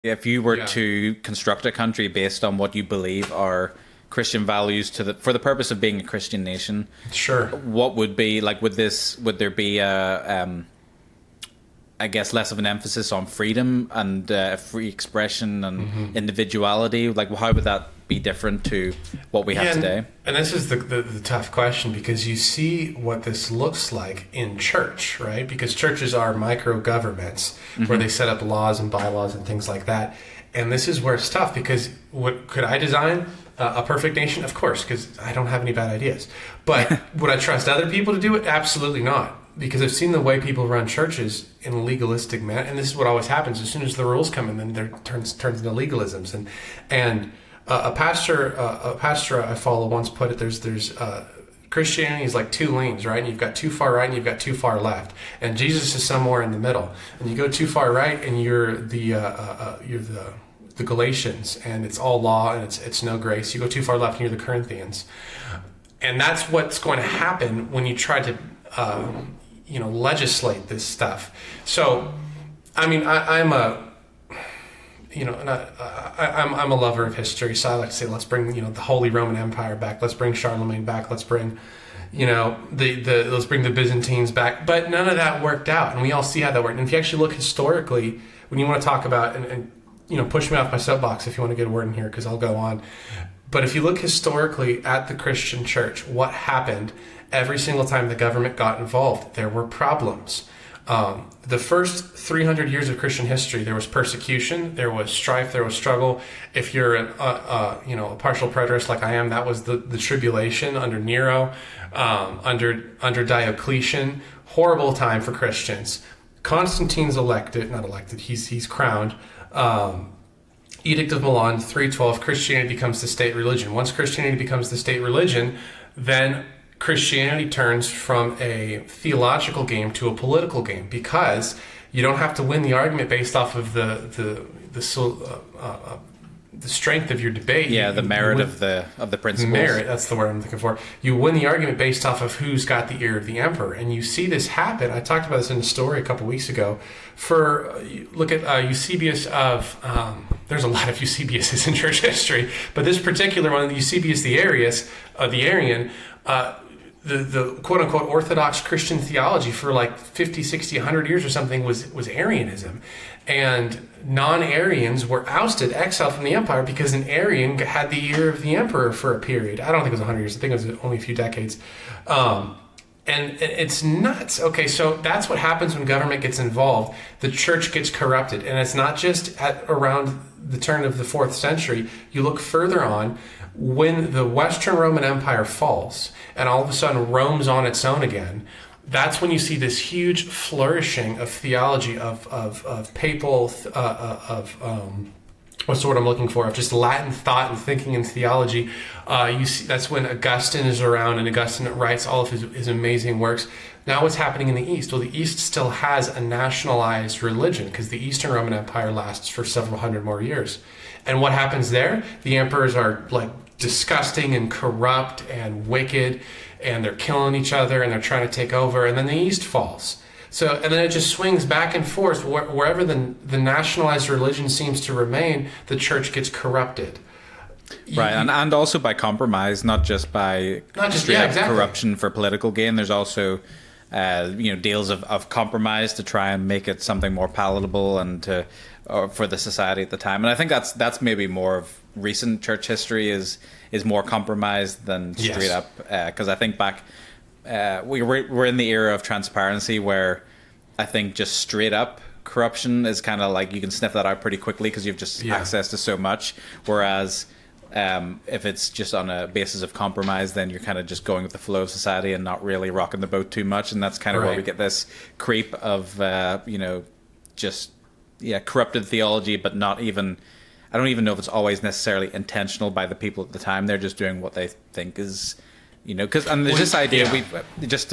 If you were Yeah, to construct a country based on what you believe are Christian values for the purpose of being a Christian nation, sure. what would be like? Would there be I guess less of an emphasis on freedom and free expression and individuality? Like, how would that be different to what we have Yeah, today? and this is the tough question because you see what this looks like in church, right? Because churches are micro governments where they set up laws and bylaws and things like that. And this is where it's tough because what could I design a perfect nation? Of course, because I don't have any bad ideas. But would I trust other people to do it? Absolutely not. Because I've seen the way people run churches in a legalistic manner, and this is what always happens. As soon as the rules come in, then there turns into legalisms. And a pastor I follow once put it: there's Christianity is like two lanes, right? And you've got too far right and you've got too far left, and Jesus is somewhere in the middle. And you go too far right, and you're the Galatians, and it's all law and it's no grace. You go too far left, and you're the Corinthians, and that's what's going to happen when you try to legislate this stuff. So, I mean, I'm a I'm a lover of history, so I like to say, let's bring the Holy Roman Empire back. Let's bring Charlemagne back. Let's bring let's bring the Byzantines back. But none of that worked out, and we all see how that worked. And if you actually look historically, when you want to talk about and push me off my soapbox if you want to get a word in here, because I'll go on. But if you look historically at the Christian church, what happened every single time the government got involved? There were problems. The first 300 years of Christian history, there was persecution, there was strife, there was struggle. If you're a partial preterist like I am, that was the tribulation under Nero, under Diocletian. Horrible time for Christians. Constantine's he's crowned. Edict of Milan, 312, Christianity becomes the state religion. Once Christianity becomes the state religion, then Christianity turns from a theological game to a political game, because you don't have to win the argument based off of the strength of your debate. Yeah, the merit of the principles. Merit, that's the word I'm looking for. You win the argument based off of who's got the ear of the emperor, and you see this happen. I talked about this in a story a couple weeks ago. Look at Eusebius of. There's a lot of Eusebiuses in church history, but this particular one, Eusebius the Arian. The quote-unquote Orthodox Christian theology for like 50, 60, 100 years or something was Arianism. And non-Arians were ousted, exiled from the empire, because an Arian had the ear of the emperor for a period. I don't think it was 100 years. I think it was only a few decades. And it's nuts. Okay, so that's what happens when government gets involved. The church gets corrupted. And it's not just around the turn of the 4th century. You look further on, when the Western Roman Empire falls and all of a sudden Rome's on its own again, that's when you see this huge flourishing of theology, of papal, what's the word I'm looking for, of just Latin thought and thinking and theology. You see, that's when Augustine is around, and Augustine writes all of his amazing works. Now what's happening in the East? Well, the East still has a nationalized religion because the Eastern Roman Empire lasts for several hundred more years. And what happens there? The emperors are like disgusting and corrupt and wicked, and they're killing each other, and they're trying to take over, and then the East falls. So, and then it just swings back and forth. Wherever the nationalized religion seems to remain, the church gets corrupted. Right, and also by compromise, not just straight up exactly. corruption for political gain. There's also deals of compromise to try and make it something more palatable and for the society at the time. And I think that's maybe more of recent church history is more compromised than straight up. Because I think back, we're in the era of transparency where I think just straight up corruption is kind of like you can sniff that out pretty quickly because you've just access to so much. Whereas if it's just on a basis of compromise, then you're kind of just going with the flow of society and not really rocking the boat too much. And that's kind of where we get this creep of, corrupted theology, but not even, I don't even know if it's always necessarily intentional by the people at the time. They're just doing what they think is, because, and there's this idea, we just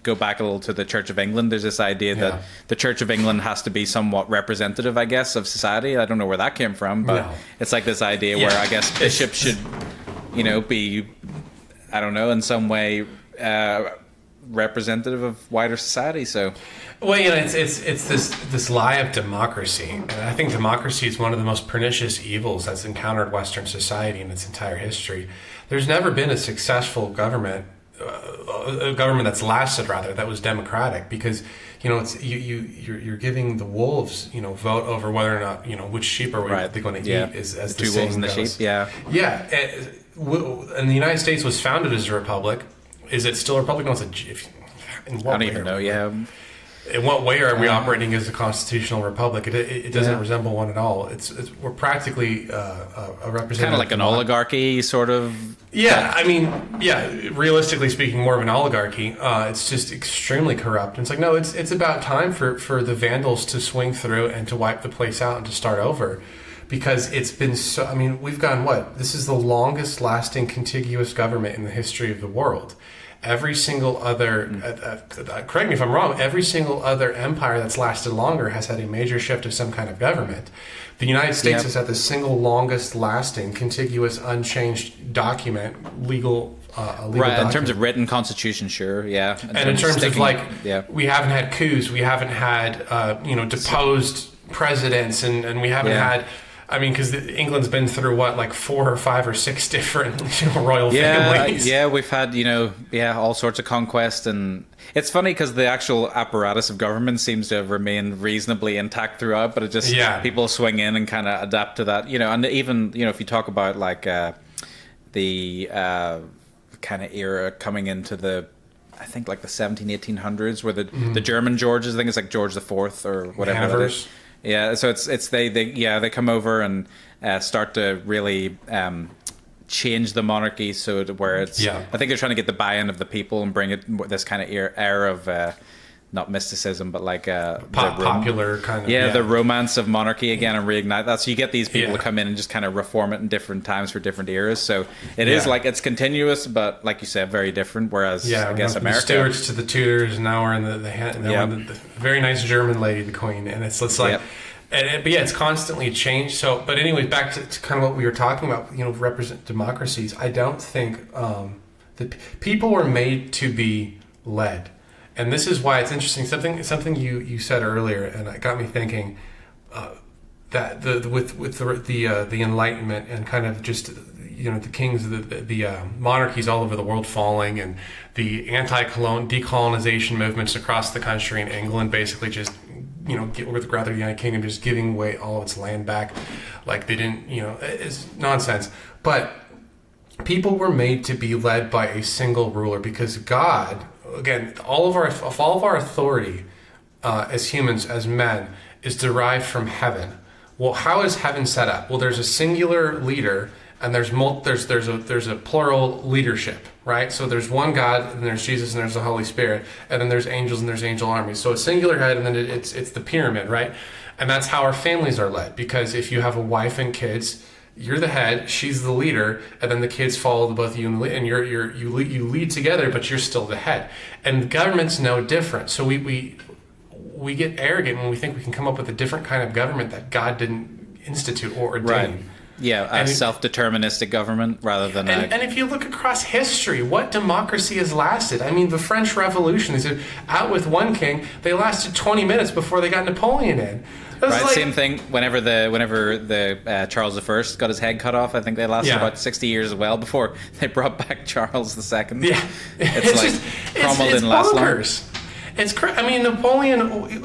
go back a little to the Church of England. There's this idea that the Church of England has to be somewhat representative, I guess, of society. I don't know where that came from, but it's like this idea where I guess bishops should, be, I don't know, in some way, representative of wider society. So, well, it's this lie of democracy, and I think democracy is one of the most pernicious evils that's encountered Western society in its entire history. There's never been a successful government, a government that's lasted rather, that was democratic, because you're giving the wolves vote over whether or not which sheep are they going to eat, as the two wolves and the goes. sheep. Yeah. And the United States was founded as a republic. Is it still a republic? No, I don't even know. Yeah. In what way are we operating as a constitutional republic? It doesn't resemble one at all. We're practically a representative. Kind of like an oligarchy, sort of. Yeah, I mean, realistically speaking, more of an oligarchy. It's just extremely corrupt. And it's like, no, it's about time for the Vandals to swing through and to wipe the place out and to start over. Because it's been so, I mean, we've gone this is the longest lasting contiguous government in the history of the world. Every single other, correct me if I'm wrong, every single other empire that's lasted longer has had a major shift of some kind of government. The United States has had the single longest lasting, contiguous, unchanged legal document. In terms of written constitution, sure, yeah. And in terms of we haven't had coups, we haven't had, deposed presidents, and we haven't had... I mean, because England's been through 4 or 5 or 6 different royal families. Yeah, we've had all sorts of conquest, and it's funny because the actual apparatus of government seems to have remained reasonably intact throughout, but it just people swing in and kind of adapt to that, and even if you talk about the kind of era coming into the. I think the 1800s, where the German Georges, I think it's like George the IV or whatever that is. Yeah, so it's they come over and start to really change the monarchy so where it's I think they're trying to get the buy-in of the people and bring it this kind of era of not mysticism but popular kind of the romance of monarchy again and reignite that. So you get these people to come in and just kind of reform it in different times for different eras. So it is it's continuous, but like you said, very different. Whereas I guess America, the Stuarts to the Tudors, and now we're in the very nice German lady, the Queen, and it's like. But it's constantly changed. So, but anyway, back to kind of what we were talking about. Represent democracies. I don't think that people were made to be led. And this is why it's interesting. Something you said earlier, and it got me thinking that the Enlightenment and kind of just the kings, the monarchies all over the world falling, and the decolonization movements across the country, and England basically just rather the United Kingdom just giving away all of its land back, like they didn't. It's nonsense. But people were made to be led by a single ruler because God. Again, all of our authority as humans, as men, is derived from heaven. Well, how is heaven set up? Well, there's a singular leader, and there's a plural leadership, right? So there's one God, and there's Jesus, and there's the Holy Spirit, and then there's angels, and there's angel armies. So a singular head, and then it's the pyramid, right? And that's how our families are led. Because if you have a wife and kids, you're the head, she's the leader, and then the kids follow both you and you lead together, but you're still the head. And government's no different. So we get arrogant when we think we can come up with a different kind of government that God didn't institute or ordain. Right. Yeah, a self-deterministic government rather than and if you look across history, what democracy has lasted? I mean, the French Revolution, they said, out with one king, they lasted 20 minutes before they got Napoleon in. Right, same thing. Whenever the Charles I got his head cut off, I think they lasted about 60 years as well before they brought back Charles II. Yeah, it's Cromwell didn't last long. I mean, Napoleon,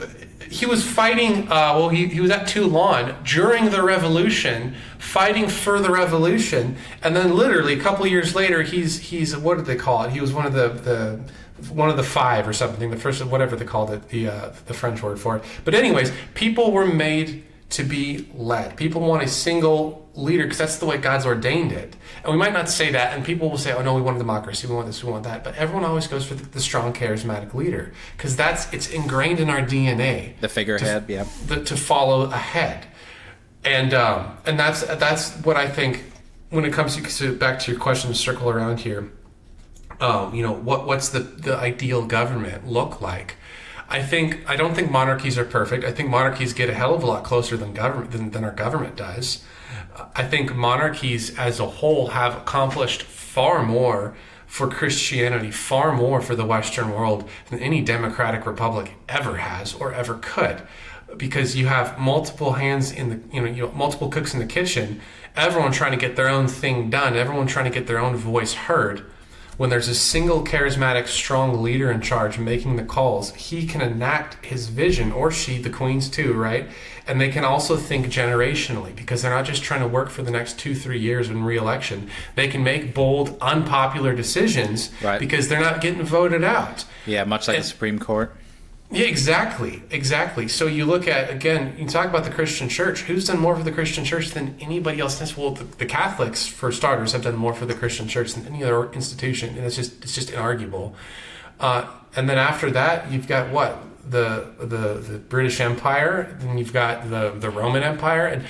he was fighting. He was at Toulon during the Revolution, fighting for the Revolution, and then literally a couple of years later, he's what did they call it? He was one of the five or something, the first, whatever they called it, the French word for it. But anyways, people were made to be led. People want a single leader because that's the way God's ordained it. And we might not say that, and people will say, oh no, we want a democracy, we want this, we want that. But everyone always goes for the strong, charismatic leader because it's ingrained in our DNA. The figurehead, to follow a head. And that's what I think when it comes to back to your question to circle around here. What's the ideal government look like? I don't think monarchies are perfect. I think monarchies get a hell of a lot closer than our government does. I think monarchies as a whole have accomplished far more for Christianity, far more for the Western world than any democratic republic ever has or ever could, because you have multiple hands in the, multiple cooks in the kitchen, everyone trying to get their own thing done, everyone trying to get their own voice heard. When there's a single charismatic, strong leader in charge making the calls, he can enact his vision, or she, the queens too, right? And they can also think generationally, because they're not just trying to work for the next 2-3 years in re-election. They can make bold, unpopular decisions, right, because they're not getting voted out. Yeah, much like the Supreme Court. Yeah, exactly. So you look at, again, you talk about the Christian church. Who's done more for the Christian church than anybody else? Well, the Catholics, for starters, have done more for the Christian church than any other institution, and it's just inarguable. And then after that, you've got what? The British Empire, then you've got the Roman Empire, and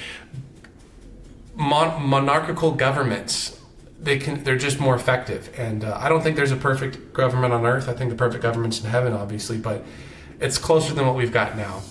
monarchical governments. They're just more effective. And I don't think there's a perfect government on earth. I think the perfect government's in heaven, obviously, but it's closer than what we've got now.